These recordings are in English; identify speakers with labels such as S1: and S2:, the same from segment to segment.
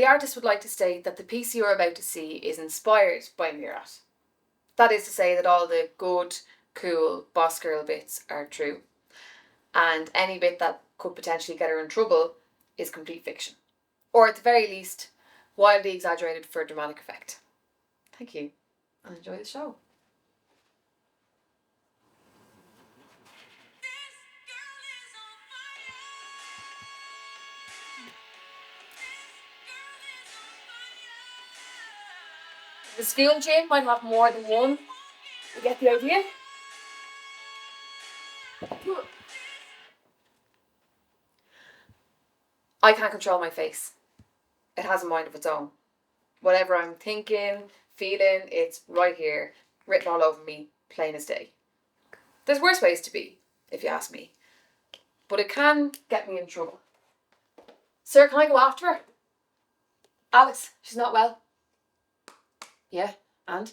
S1: The artist would like to state that the piece you are about to see is inspired by Murat. That is to say that all the good, cool boss girl bits are true, and any bit that could potentially get her in trouble is complete fiction. Or at the very least, wildly exaggerated for dramatic effect. Thank you, and enjoy the show. The school gym might have more than one. You get the idea? I can't control my face. It has a mind of its own. Whatever I'm thinking, feeling, it's right here, written all over me, plain as day. There's worse ways to be, if you ask me. But it can get me in trouble. Sir, can I go after her? Alex, she's not well. Yeah, and?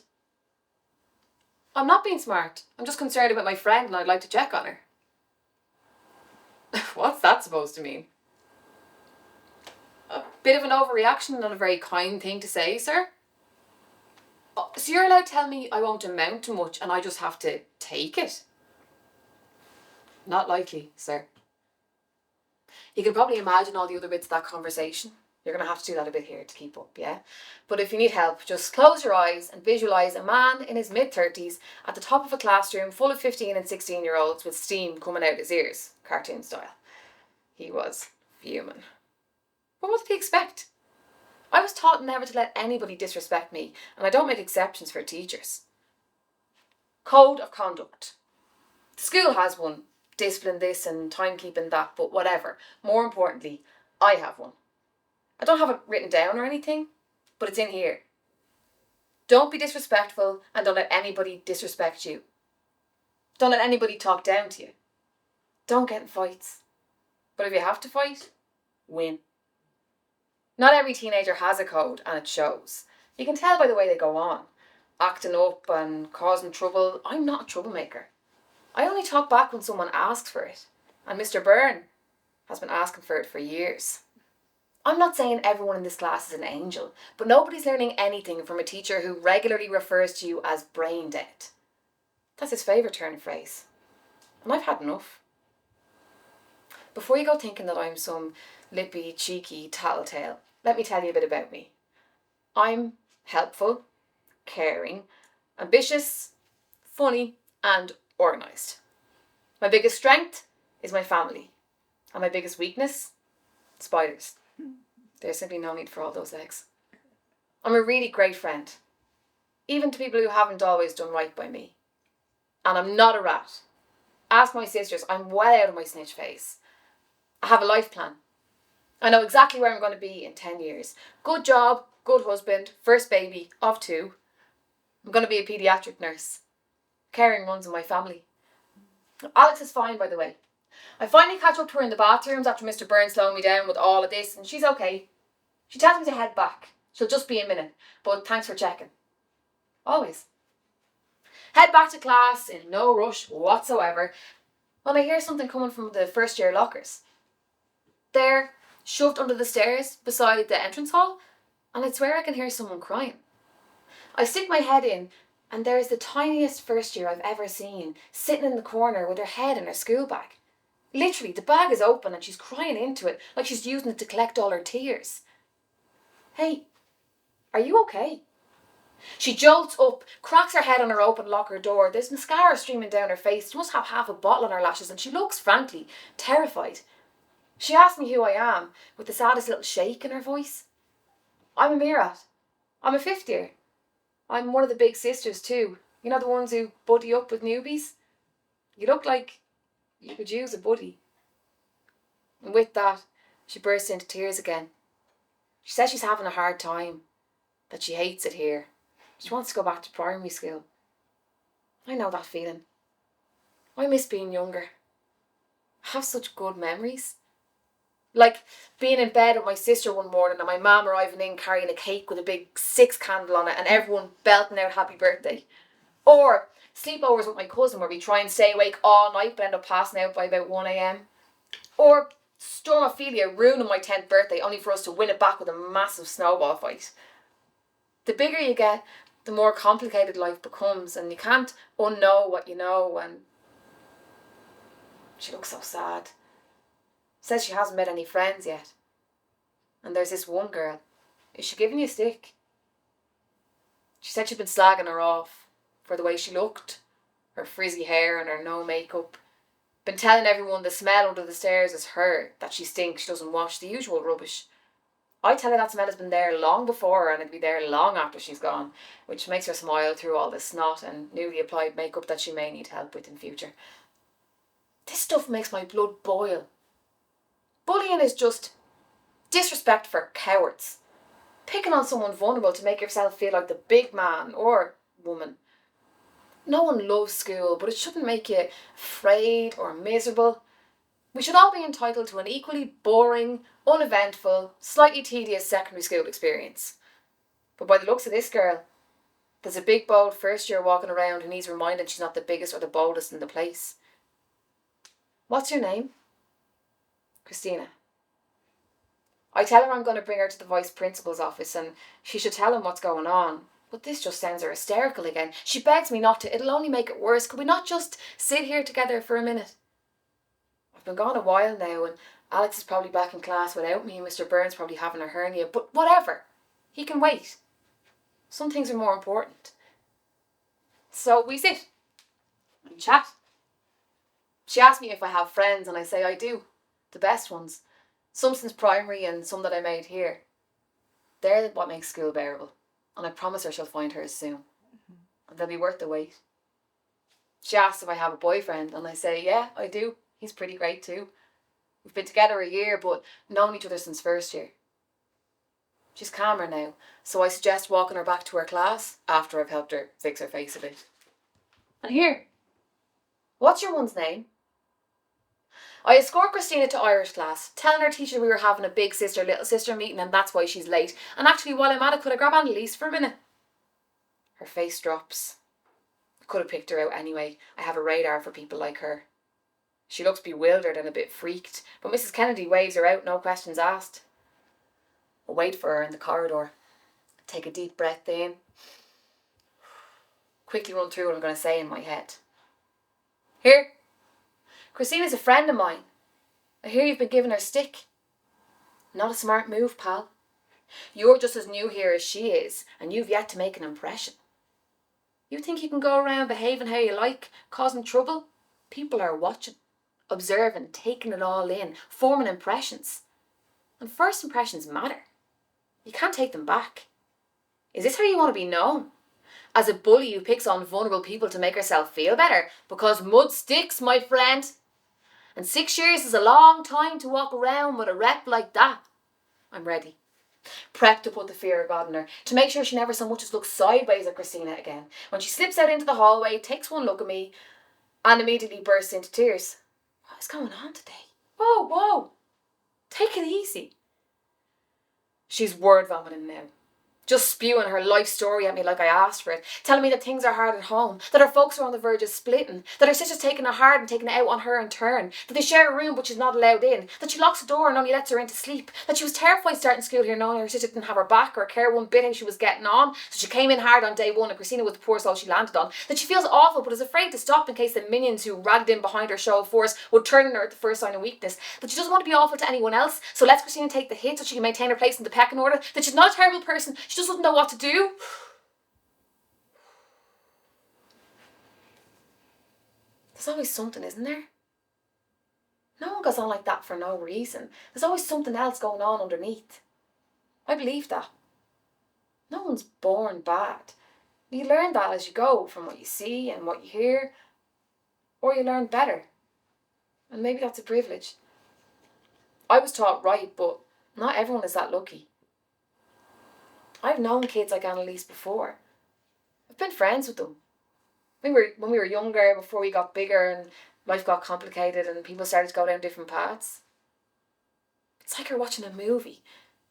S1: I'm not being smart. I'm just concerned about my friend and I'd like to check on her. What's that supposed to mean? A bit of an overreaction and not a very kind thing to say, sir. So you're allowed to tell me I won't amount to much and I just have to take it? Not likely, sir. You can probably imagine all the other bits of that conversation. You're going to have to do that a bit here to keep up, yeah? But if you need help, just close your eyes and visualise a man in his mid-30s at the top of a classroom full of 15 and 16-year-olds with steam coming out his ears, cartoon style. He was fuming. But what did he expect? I was taught never to let anybody disrespect me, and I don't make exceptions for teachers. Code of conduct. The school has one. Discipline this and timekeeping that, but whatever. More importantly, I have one. I don't have it written down or anything, but it's in here. Don't be disrespectful and don't let anybody disrespect you. Don't let anybody talk down to you. Don't get in fights. But if you have to fight, win. Not every teenager has a code and it shows. You can tell by the way they go on. Acting up and causing trouble. I'm not a troublemaker. I only talk back when someone asks for it. And Mr. Byrne has been asking for it for years. I'm not saying everyone in this class is an angel, but nobody's learning anything from a teacher who regularly refers to you as brain dead. That's his favourite turn of phrase. And I've had enough. Before you go thinking that I'm some lippy, cheeky tattletale, let me tell you a bit about me. I'm helpful, caring, ambitious, funny, and organised. My biggest strength is my family. And my biggest weakness? Spiders. There's simply no need for all those legs. I'm a really great friend, even to people who haven't always done right by me. And I'm not a rat. Ask my sisters, I'm well out of my snitch phase. I have a life plan. I know exactly where I'm going to be in 10 years. Good job, good husband, first baby of 2. I'm going to be a paediatric nurse. Caring runs in my family. Alex is fine, by the way. I finally catch up to her in the bathrooms after Mr. Byrne slowing me down with all of this, and she's okay. She tells me to head back. She'll just be a minute, but thanks for checking. Always. Head back to class in no rush whatsoever when I hear something coming from the first year lockers. They're shoved under the stairs beside the entrance hall, and I swear I can hear someone crying. I stick my head in, and there's the tiniest first year I've ever seen, sitting in the corner with her head in her school bag. Literally, the bag is open and she's crying into it like she's using it to collect all her tears. Hey, are you okay? She jolts up, cracks her head on her open locker door. There's mascara streaming down her face. She must have half a bottle on her lashes and she looks, frankly, terrified. She asks me who I am, with the saddest little shake in her voice. I'm a Murat. I'm a 5th year. I'm one of the big sisters too. You know, the ones who buddy up with newbies? You look like you could use a buddy. And with that, she burst into tears again. She says she's having a hard time, that she hates it here. She wants to go back to primary school. I know that feeling. I miss being younger. I have such good memories. Like being in bed with my sister one morning and my mum arriving in carrying a cake with a big 6 candle on it and everyone belting out happy birthday. Or sleepovers with my cousin where we try and stay awake all night but end up passing out by about 1 a.m. Or Stormophilia ruining my 10th birthday only for us to win it back with a massive snowball fight. The bigger you get, the more complicated life becomes, and you can't unknow what you know. And she looks so sad. Says she hasn't met any friends yet. And there's this one girl. Is she giving you a stick? She said she'd been slagging her off for the way she looked, her frizzy hair and her no makeup. Been telling everyone the smell under the stairs is her, that she stinks, she doesn't wash, the usual rubbish. I tell her that smell has been there long before her and it'll be there long after she's gone, which makes her smile through all the snot and newly applied makeup that she may need help with in future. This stuff makes my blood boil. Bullying is just disrespect for cowards. Picking on someone vulnerable to make yourself feel like the big man or woman. No one loves school, but it shouldn't make you afraid or miserable. We should all be entitled to an equally boring, uneventful, slightly tedious secondary school experience. But by the looks of this girl, there's a big bold first year walking around who needs reminding she's not the biggest or the boldest in the place. What's your name? Christina. I tell her I'm going to bring her to the vice principal's office and she should tell him what's going on. But this just sends her hysterical again. She begs me not to. It'll only make it worse. Could we not just sit here together for a minute? I've been gone a while now and Alex is probably back in class without me and Mr. Burns probably having a hernia. But whatever. He can wait. Some things are more important. So we sit and chat. She asks me if I have friends and I say I do. The best ones. Some since primary and some that I made here. They're what makes school bearable. And I promise her she'll find hers soon. And they'll be worth the wait. She asks if I have a boyfriend and I say, yeah, I do. He's pretty great too. We've been together a year but known each other since first year. She's calmer now, so I suggest walking her back to her class after I've helped her fix her face a bit. And here, what's your one's name? I escort Christina to Irish class, telling her teacher we were having a big sister, little sister meeting and that's why she's late. And actually, while I'm at it, could I grab Annalise for a minute? Her face drops. I could have picked her out anyway. I have a radar for people like her. She looks bewildered and a bit freaked, but Mrs. Kennedy waves her out, no questions asked. I wait for her in the corridor. Take a deep breath in. Quickly run through what I'm going to say in my head. Here. Christina's a friend of mine. I hear you've been giving her stick. Not a smart move, pal. You're just as new here as she is, and you've yet to make an impression. You think you can go around behaving how you like, causing trouble? People are watching, observing, taking it all in, forming impressions. And first impressions matter. You can't take them back. Is this how you want to be known? As a bully who picks on vulnerable people to make herself feel better? Because mud sticks, my friend. And 6 years is a long time to walk around with a rep like that. I'm ready. Prepped to put the fear of God in her, to make sure she never so much as looks sideways at Christina again. When she slips out into the hallway, takes one look at me, and immediately bursts into tears. What is going on today? Whoa. Take it easy. She's word vomiting now. Just spewing her life story at me like I asked for it, telling me that things are hard at home, that her folks are on the verge of splitting, that her sister's taking it hard and taking it out on her in turn, that they share a room but she's not allowed in, that she locks the door and only lets her in to sleep, that she was terrified starting school here knowing her sister didn't have her back or care one bit how she was getting on, so she came in hard on day one and Christina was the poor soul she landed on, that she feels awful but is afraid to stop in case the minions who ragged in behind her show of force would turn on her at the first sign of weakness, that she doesn't want to be awful to anyone else, so lets Christina take the hit so she can maintain her place in the pecking order, that she's not a terrible person, she just doesn't know what to do. There's always something, isn't there? No one goes on like that for no reason. There's always something else going on underneath. I believe that. No one's born bad. You learn that as you go from what you see and what you hear, or you learn better. And maybe that's a privilege. I was taught right, but not everyone is that lucky. I've known kids like Annalise before. I've been friends with them. When we were younger, before we got bigger and life got complicated and people started to go down different paths. It's like you're watching a movie,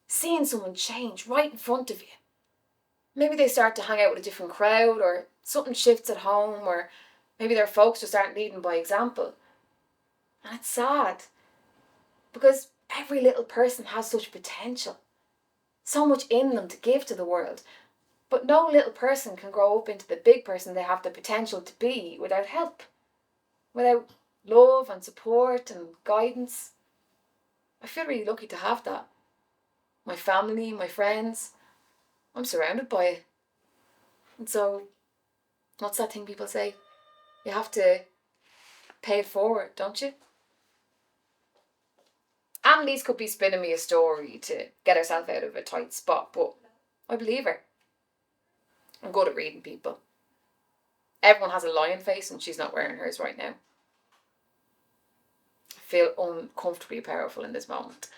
S1: seeing someone change right in front of you. Maybe they start to hang out with a different crowd, or something shifts at home, or maybe their folks just aren't leading by example. And it's sad. Because every little person has such potential, so much in them to give to the world. But no little person can grow up into the big person they have the potential to be without help, without love and support and guidance. I feel really lucky to have that. My family, my friends, I'm surrounded by it. And so, what's that thing people say? You have to pay it forward, don't you? Annalise could be spinning me a story to get herself out of a tight spot, but I believe her. I'm good at reading people. Everyone has a lion face and she's not wearing hers right now. I feel uncomfortably powerful in this moment.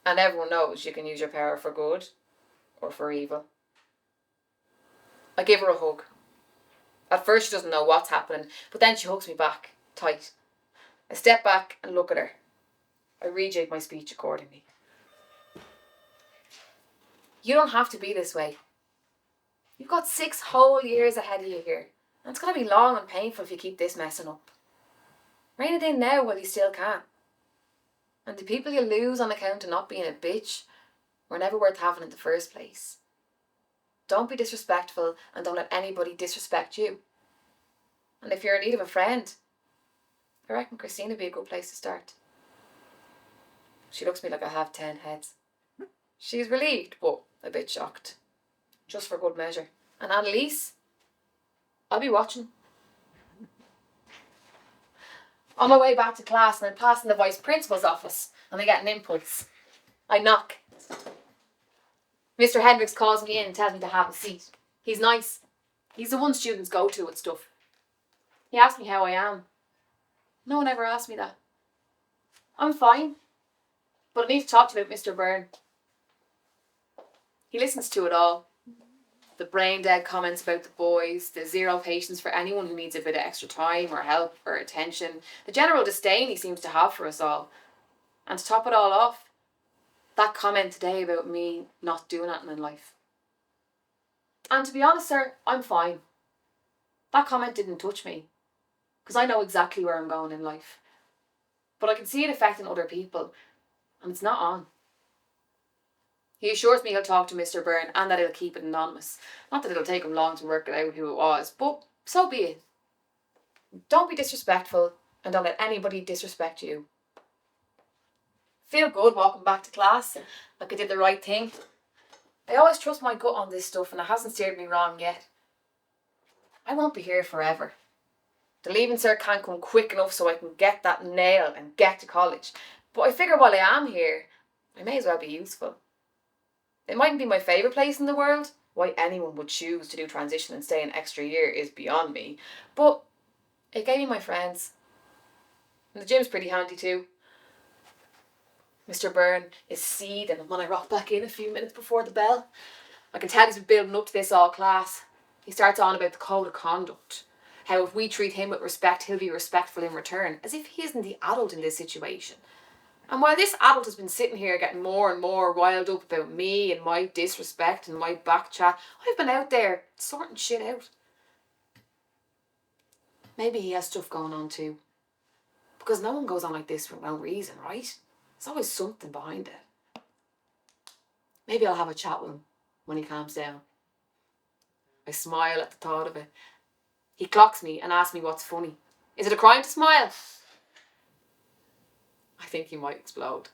S1: And everyone knows you can use your power for good or for evil. I give her a hug. At first she doesn't know what's happening, but then she hugs me back, tight. I step back and look at her. I rejig my speech accordingly. You don't have to be this way. You've got 6 whole years ahead of you here. And it's going to be long and painful if you keep this messing up. Rein it in now while you still can. And the people you lose on account of not being a bitch were never worth having in the first place. Don't be disrespectful and don't let anybody disrespect you. And if you're in need of a friend, I reckon Christine would be a good place to start. She looks at me like I have 10 heads. She's relieved, but a bit shocked. Just for good measure. And Annalise, I'll be watching. On my way back to class and I'm passing the vice principal's office and I get an impulse. I knock. Mr. Hendricks calls me in and tells me to have a seat. He's nice. He's the one students go to with stuff. He asked me how I am. No one ever asked me that. I'm fine. But I need to talk to you about Mr. Byrne. He listens to it all. The brain dead comments about the boys, the zero patience for anyone who needs a bit of extra time or help or attention, the general disdain he seems to have for us all. And to top it all off, that comment today about me not doing anything in life. And to be honest, sir, I'm fine. That comment didn't touch me, because I know exactly where I'm going in life. But I can see it affecting other people, and it's not on. He assures me he'll talk to Mr. Byrne and that he'll keep it anonymous. Not that it'll take him long to work it out who it was, but so be it. Don't be disrespectful and don't let anybody disrespect you. Feel good walking back to class, like I did the right thing. I always trust my gut on this stuff and it hasn't steered me wrong yet. I won't be here forever. The leaving cert can't come quick enough so I can get that nail and get to college. But I figure while I am here, I may as well be useful. It mightn't be my favourite place in the world. Why anyone would choose to do transition and stay an extra year is beyond me. But it gave me my friends. And the gym's pretty handy too. Mr. Byrne is seething when I rock back in a few minutes before the bell. I can tell he's been building up to this all class. He starts on about the code of conduct. How if we treat him with respect, he'll be respectful in return. As if he isn't the adult in this situation. And while this adult has been sitting here getting more and more riled up about me and my disrespect and my back chat, I've been out there sorting shit out. Maybe he has stuff going on too. Because no one goes on like this for no reason, right? There's always something behind it. Maybe I'll have a chat with him when he calms down. I smile at the thought of it. He clocks me and asks me what's funny. Is it a crime to smile? I think he might explode.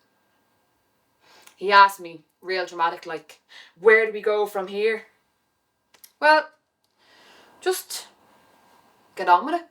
S1: He asked me, real dramatic like, where do we go from here? Well, just get on with it.